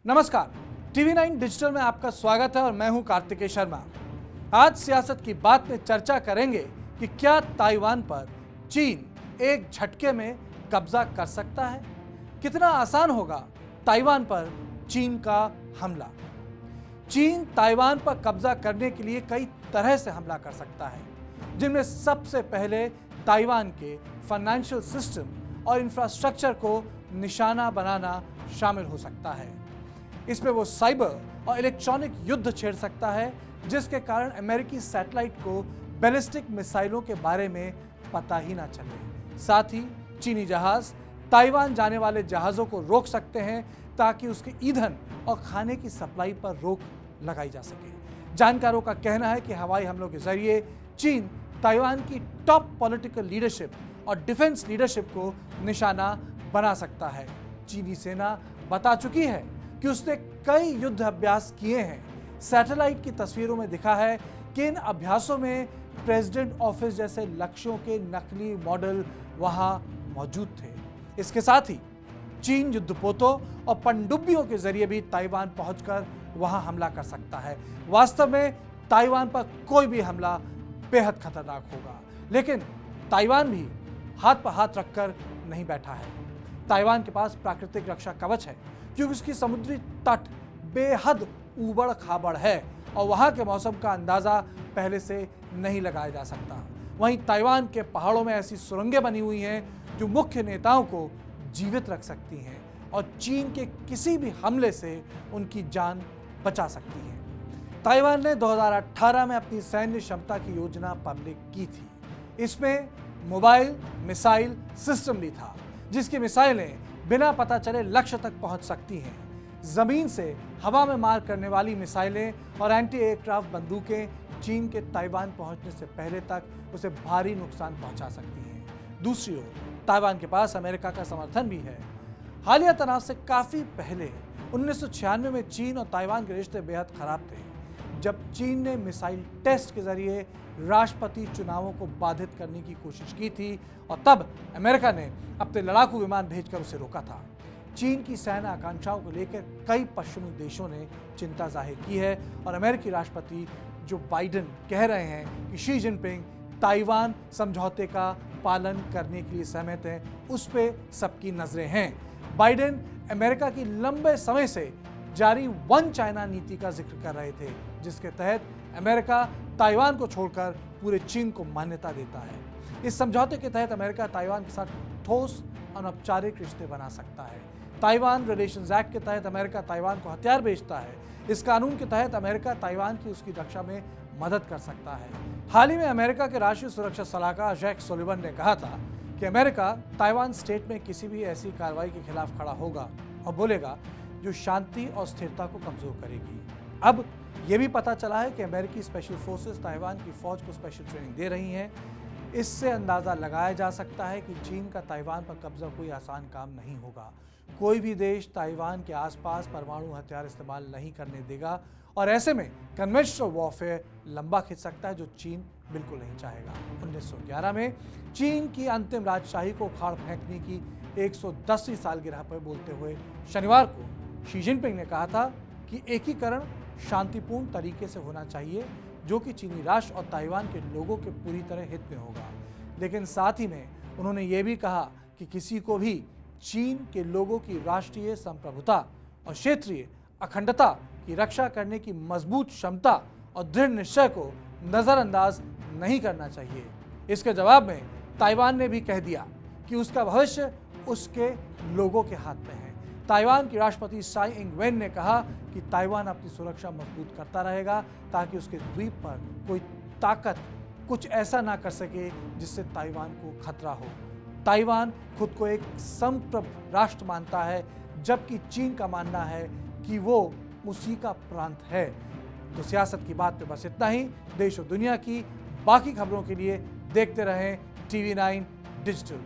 नमस्कार, TV 9 digital में आपका स्वागत है और मैं हूं कार्तिकेय शर्मा। आज सियासत की बात में चर्चा करेंगे कि क्या ताइवान पर चीन एक झटके में कब्जा कर सकता है। कितना आसान होगा ताइवान पर चीन का हमला। चीन ताइवान पर कब्जा करने के लिए कई तरह से हमला कर सकता है, जिनमें सबसे पहले ताइवान के फाइनेंशियल सिस्टम और इंफ्रास्ट्रक्चर को निशाना बनाना शामिल हो सकता है। इसमें वो साइबर और इलेक्ट्रॉनिक युद्ध छेड़ सकता है, जिसके कारण अमेरिकी सैटेलाइट को बैलिस्टिक मिसाइलों के बारे में पता ही ना चले। साथ ही चीनी जहाज ताइवान जाने वाले जहाज़ों को रोक सकते हैं ताकि उसके ईंधन और खाने की सप्लाई पर रोक लगाई जा सके। जानकारों का कहना है कि हवाई हमलों के जरिए चीन ताइवान की टॉप पॉलिटिकल लीडरशिप और डिफेंस लीडरशिप को निशाना बना सकता है। चीनी सेना बता चुकी है कि उसने कई युद्ध अभ्यास किए हैं। सैटेलाइट की तस्वीरों में दिखा है कि इन अभ्यासों में प्रेसिडेंट ऑफिस जैसे लक्ष्यों के नकली मॉडल वहां मौजूद थे। इसके साथ ही चीन युद्धपोतों और पनडुब्बियों के जरिए भी ताइवान पहुंचकर वहां हमला कर सकता है। वास्तव में ताइवान पर कोई भी हमला बेहद खतरनाक होगा, लेकिन ताइवान भी हाथ पर हाथ रखकर नहीं बैठा है। ताइवान के पास प्राकृतिक रक्षा कवच है, क्योंकि उसकी समुद्री तट बेहद ऊबड़ खाबड़ है और वहां के मौसम का अंदाजा पहले से नहीं लगाया जा सकता। वहीं ताइवान के पहाड़ों में ऐसी सुरंगें बनी हुई हैं जो मुख्य नेताओं को जीवित रख सकती हैं और चीन के किसी भी हमले से उनकी जान बचा सकती हैं। ताइवान ने 2018 में अपनी सैन्य क्षमता की योजना पब्लिक की थी। इसमें मोबाइल मिसाइल सिस्टम भी था, जिसकी मिसाइलें बिना पता चले लक्ष्य तक पहुंच सकती हैं। जमीन से हवा में मार करने वाली मिसाइलें और एंटी एयरक्राफ्ट बंदूकें चीन के ताइवान पहुंचने से पहले तक उसे भारी नुकसान पहुंचा सकती हैं। दूसरी ओर ताइवान के पास अमेरिका का समर्थन भी है। हालिया तनाव से काफी पहले 1996 में चीन और ताइवान के रिश्ते बेहद खराब थे, जब चीन ने मिसाइल टेस्ट के जरिए राष्ट्रपति चुनावों को बाधित करने की कोशिश की थी और तब अमेरिका ने अपने लड़ाकू विमान भेजकर उसे रोका था। चीन की सैन्य आकांक्षाओं को लेकर कई पश्चिमी देशों ने चिंता जाहिर की है और अमेरिकी राष्ट्रपति जो बाइडेन कह रहे हैं कि शी जिनपिंग ताइवान समझौते का पालन करने के लिए सहमत हैं, उस पर सबकी नजरें हैं। बाइडेन अमेरिका की लंबे समय से जारी वन चाइना नीति का जिक्र कर रहे थे, जिसके तहत अमेरिका ताइवान को छोड़कर पूरे चीन को मान्यता देता है। इस समझौते के तहत अमेरिका ताइवान के साथ ठोस अनौपचारिक रिश्ते बना सकता है। ताइवान रिलेशंस एक्ट के तहत अमेरिका ताइवान को हथियार बेचता है। इस कानून के तहत अमेरिका ताइवान की उसकी रक्षा में मदद कर सकता है। हाल ही में अमेरिका के राष्ट्रीय सुरक्षा सलाहकार जैक सुलिवन ने कहा था कि अमेरिका ताइवान स्टेट में किसी भी ऐसी कार्रवाई के खिलाफ खड़ा होगा और बोलेगा जो शांति और स्थिरता को कमजोर करेगी। अब यह भी पता चला है कि अमेरिकी स्पेशल फोर्सेस ताइवान की फौज को स्पेशल ट्रेनिंग दे रही हैं। इससे अंदाजा लगाया जा सकता है कि चीन का ताइवान पर कब्जा कोई आसान काम नहीं होगा। कोई भी देश ताइवान के आसपास परमाणु हथियार इस्तेमाल नहीं करने देगा और ऐसे में कन्वेंशनल वॉरफेयर लंबा खिंच सकता है, जो चीन बिल्कुल नहीं चाहेगा। 1911 में चीन की अंतिम राजशाही को उखाड़ फेंकने की 110वीं सालगिरह पर बोलते हुए शनिवार को शी जिनपिंग ने कहा था कि एकीकरण शांतिपूर्ण तरीके से होना चाहिए, जो कि चीनी राष्ट्र और ताइवान के लोगों के पूरी तरह हित में होगा। लेकिन साथ ही में उन्होंने ये भी कहा कि किसी को भी चीन के लोगों की राष्ट्रीय संप्रभुता और क्षेत्रीय अखंडता की रक्षा करने की मजबूत क्षमता और दृढ़ निश्चय को नज़रअंदाज नहीं करना चाहिए। इसके जवाब में ताइवान ने भी कह दिया कि उसका भविष्य उसके लोगों के हाथ में है। ताइवान की राष्ट्रपति त्साई इंग वेन ने कहा कि ताइवान अपनी सुरक्षा मजबूत करता रहेगा ताकि उसके द्वीप पर कोई ताकत कुछ ऐसा ना कर सके जिससे ताइवान को खतरा हो। ताइवान खुद को एक संप्रभु राष्ट्र मानता है, जबकि चीन का मानना है कि वो उसी का प्रांत है। तो सियासत की बात पे बस इतना ही। देश और दुनिया की बाकी खबरों के लिए देखते रहें टीवी 9 डिजिटल।